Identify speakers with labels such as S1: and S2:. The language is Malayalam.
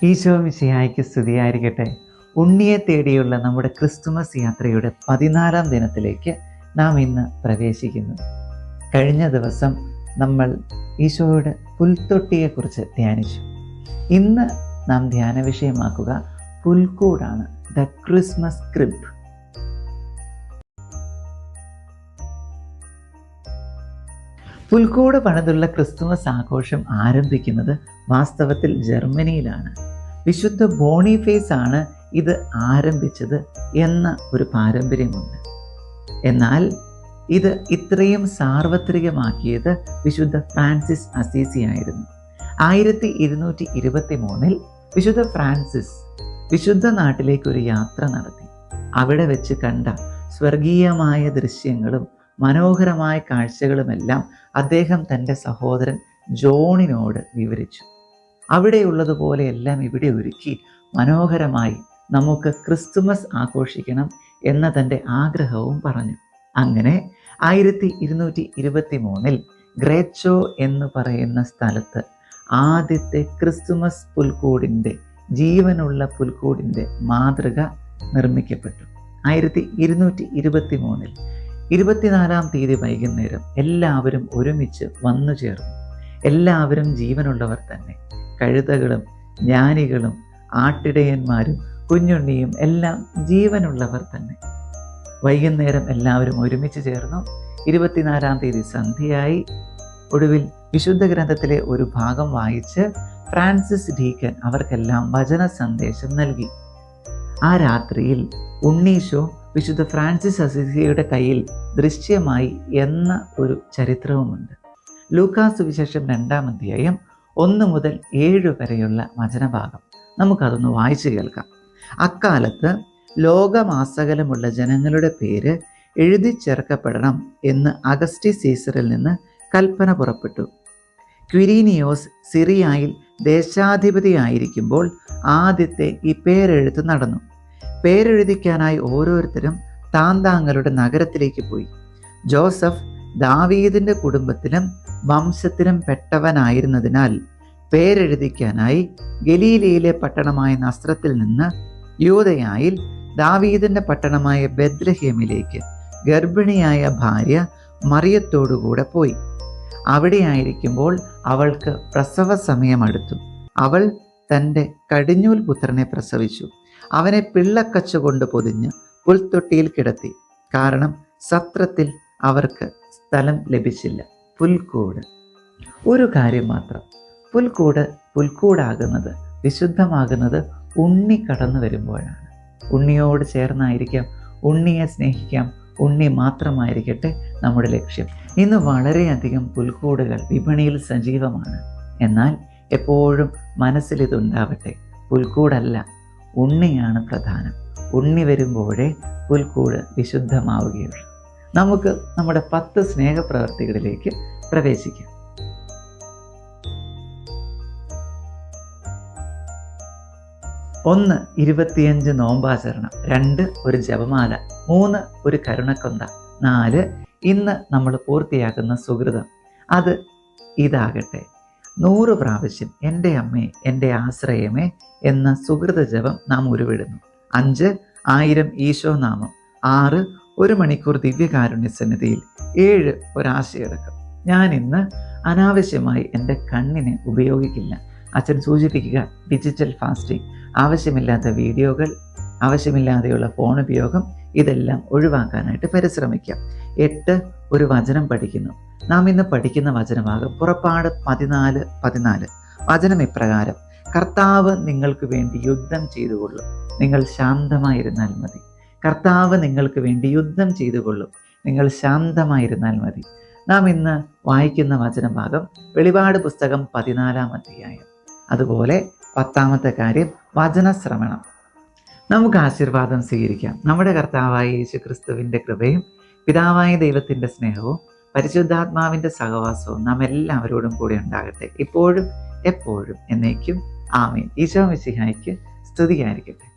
S1: ഈശോ മിശിഹായ്ക്ക് സ്തുതിയായിരിക്കട്ടെ. ഉണ്ണിയെ തേടിയുള്ള നമ്മുടെ ക്രിസ്തുമസ് യാത്രയുടെ 14-ാം ദിനത്തിലേക്ക് നാം ഇന്ന് പ്രവേശിക്കുന്നു. കഴിഞ്ഞ ദിവസം നമ്മൾ ഈശോയുടെ പുൽത്തൊട്ടിയെക്കുറിച്ച് ധ്യാനിച്ചു. ഇന്ന് നാം ധ്യാന വിഷയമാക്കുക പുൽക്കൂടാണ്, ദ ക്രിസ്മസ് ക്രിബ്. പുൽക്കൂട് പണിതുള്ള ക്രിസ്തുമസ് ആഘോഷം ആരംഭിക്കുന്നത് വാസ്തവത്തിൽ ജർമ്മനിയിലാണ്. വിശുദ്ധ ബോണിഫേസ് ആണ് ഇത് ആരംഭിച്ചത് എന്ന ഒരു പാരമ്പര്യമുണ്ട്. എന്നാൽ ഇത് ഇത്രയും സാർവത്രികമാക്കിയത് വിശുദ്ധ ഫ്രാൻസിസ് അസീസി ആയിരുന്നു. 1223 വിശുദ്ധ ഫ്രാൻസിസ് വിശുദ്ധ നാട്ടിലേക്ക് ഒരു യാത്ര നടത്തി. അവിടെ വെച്ച് കണ്ട സ്വർഗീയമായ ദൃശ്യങ്ങളും മനോഹരമായ കാഴ്ചകളുമെല്ലാം അദ്ദേഹം തൻ്റെ സഹോദരൻ ജോണിനോട് വിവരിച്ചു. അവിടെയുള്ളതുപോലെയെല്ലാം ഇവിടെ ഒരുക്കി മനോഹരമായി നമുക്ക് ക്രിസ്തുമസ് ആഘോഷിക്കണം എന്ന തൻ്റെ ആഗ്രഹവും പറഞ്ഞു. അങ്ങനെ 1223 ഗ്രേച്ചോ എന്ന് പറയുന്ന സ്ഥലത്ത് ആദ്യത്തെ ക്രിസ്തുമസ് പുൽക്കൂടിൻ്റെ, ജീവനുള്ള പുൽക്കൂടിൻ്റെ മാതൃക നിർമ്മിക്കപ്പെട്ടു. 1223 24-ാം തീയതി വൈകുന്നേരം എല്ലാവരും ഒരുമിച്ച് വന്നു ചേർന്നു. എല്ലാവരും ജീവനുള്ളവർ തന്നെ. കഴുതകളും ജ്ഞാനികളും ആട്ടിടയന്മാരും കുഞ്ഞുണ്ണിയും എല്ലാം ജീവനുള്ളവർ തന്നെ. വൈകുന്നേരം എല്ലാവരും ഒരുമിച്ച് ചേർന്നു. 24-ാം തീയതി സന്ധ്യയായി. ഒടുവിൽ വിശുദ്ധ ഗ്രന്ഥത്തിലെ ഒരു ഭാഗം വായിച്ച് ഫ്രാൻസിസ് ഡീക്കൻ അവർക്കെല്ലാം വചന സന്ദേശം നൽകി. ആ രാത്രിയിൽ ഉണ്ണീശോ വിശുദ്ധ ഫ്രാൻസിസ് അസീസിയുടെ കയ്യിൽ ദൃശ്യമായി എന്ന ഒരു ചരിത്രവുമുണ്ട്. ലൂക്കാസ് സുവിശേഷം 2-ാം അധ്യായം 1 മുതൽ 7 വരെയുള്ള വചനഭാഗം നമുക്കതൊന്ന് വായിച്ചു കേൾക്കാം. അക്കാലത്ത് ലോകമാസകലമുള്ള ജനങ്ങളുടെ പേര് എഴുതി ചേർക്കപ്പെടണം എന്ന് അഗസ്റ്റി സീസറിൽ നിന്ന് കൽപ്പന പുറപ്പെട്ടു. ക്വിരീനിയോസ് സിറിയായിൽ ദേശാധിപതിയായിരിക്കുമ്പോൾ ആദ്യത്തെ ഈ പേരെഴുത്ത് നടന്നു. പേരെഴുതിക്കാനായി ഓരോരുത്തരും താന്താങ്ങളുടെ നഗരത്തിലേക്ക് പോയി. ജോസഫ് ദാവീദിന്റെ കുടുംബത്തിലും വംശത്തിലും പെട്ടവനായിരുന്നതിനാൽ പേരെഴുതിക്കാനായി ഗലീലയിലെ പട്ടണമായ നസ്രത്തിൽ നിന്ന് യൂദയായിൽ ദാവീദിന്റെ പട്ടണമായ ബെത്ലഹേമിലേക്ക് ഗർഭിണിയായ ഭാര്യ മറിയത്തോടുകൂടെ പോയി. അവിടെയായിരിക്കുമ്പോൾ അവൾക്ക് പ്രസവ സമയമടുത്തു. അവൾ തൻ്റെ കടിഞ്ഞൂൽ പുത്രനെ പ്രസവിച്ചു. അവനെ പിള്ളക്കച്ച കൊണ്ട് പൊതിഞ്ഞ് പുൽത്തൊട്ടിയിൽ കിടത്തി. കാരണം സത്രത്തിൽ അവർക്ക് സ്ഥലം ലഭിച്ചില്ല. പുൽക്കൂട്. ഒരു കാര്യം മാത്രം, പുൽക്കൂടാകുന്നത്, വിശുദ്ധമാകുന്നത് ഉണ്ണി കടന്നു വരുമ്പോഴാണ്. ഉണ്ണിയോട് ചേർന്നായിരിക്കാം, ഉണ്ണിയെ സ്നേഹിക്കാം, ഉണ്ണി മാത്രമായിരിക്കട്ടെ നമ്മുടെ ലക്ഷ്യം. ഇന്ന് വളരെയധികം പുൽക്കൂടുകൾ വിപണിയിൽ സജീവമാണ്. എന്നാൽ എപ്പോഴും മനസ്സിലിതുണ്ടാവട്ടെ, പുൽക്കൂടല്ല, ഉണ്ണിയാണ് പ്രധാനം. ഉണ്ണി വരുമ്പോഴേ പുൽക്കൂട് വിശുദ്ധമാവുകയുള്ളൂ. നമുക്ക് നമ്മുടെ 10 സ്നേഹപ്രവർത്തികളിലേക്ക് പ്രവേശിക്കാം. 1 25 നോമ്പാചരണം, 2 ഒരു ജപമാല, 3 ഒരു കരുണക്കൊന്ത, 4 ഇന്ന് നമ്മൾ പൂർത്തിയാക്കുന്ന സുകൃതം. അത് ഇതാകട്ടെ: 100 പ്രാവശ്യം എൻ്റെ അമ്മേ, എൻ്റെ ആശ്രയമേ എന്ന സുകൃത ജപം നാം ഉരുവിടുന്നു. 5 1000 ഈശോ നാമം, 6 1 മണിക്കൂർ ദിവ്യകാരുണ്യ സന്നിധിയിൽ, 7 ഒരാശയടക്കം. ഞാൻ ഇന്ന് അനാവശ്യമായി എൻ്റെ കണ്ണിനെ ഉപയോഗിക്കില്ല. അച്ഛൻ സൂചിപ്പിക്കുക ഡിജിറ്റൽ ഫാസ്റ്റിംഗ്, ആവശ്യമില്ലാത്ത വീഡിയോകൾ, ആവശ്യമില്ലാതെയുള്ള ഫോൺ ഉപയോഗം, ഇതെല്ലാം ഒഴിവാക്കാനായിട്ട് പരിശ്രമിക്കാം. 8 ഒരു വചനം പഠിക്കുന്നു. നാം ഇന്ന് പഠിക്കുന്ന വചനഭാഗം പുറപ്പാട് 14:14. വചനം ഇപ്രകാരം: കർത്താവ് നിങ്ങൾക്ക് വേണ്ടി യുദ്ധം ചെയ്തുകൊള്ളും, നിങ്ങൾ ശാന്തമായിരുന്നാൽ മതി. കർത്താവ് നിങ്ങൾക്ക് വേണ്ടി യുദ്ധം ചെയ്തുകൊള്ളും, നിങ്ങൾ ശാന്തമായിരുന്നാൽ മതി. നാം ഇന്ന് വായിക്കുന്ന വചനഭാഗം വെളിപാട് പുസ്തകം 14-ാം അധ്യായം. അതുപോലെ 10-ാമത്തെ കാര്യം വചനശ്രവണം. നമുക്ക് ആശീർവാദം സ്വീകരിക്കാം. നമ്മുടെ കർത്താവായ യേശു ക്രിസ്തുവിൻ്റെ കൃപയും പിതാവായ ദൈവത്തിൻ്റെ സ്നേഹവും പരിശുദ്ധാത്മാവിൻ്റെ സഹവാസവും നാം എല്ലാവരോടും കൂടെ ഉണ്ടാകട്ടെ, ഇപ്പോഴും എപ്പോഴും എന്നേക്കും. ആമേൻ. ഈശോ മിശിഹായ്ക്ക് സ്തുതിയായിരിക്കട്ടെ.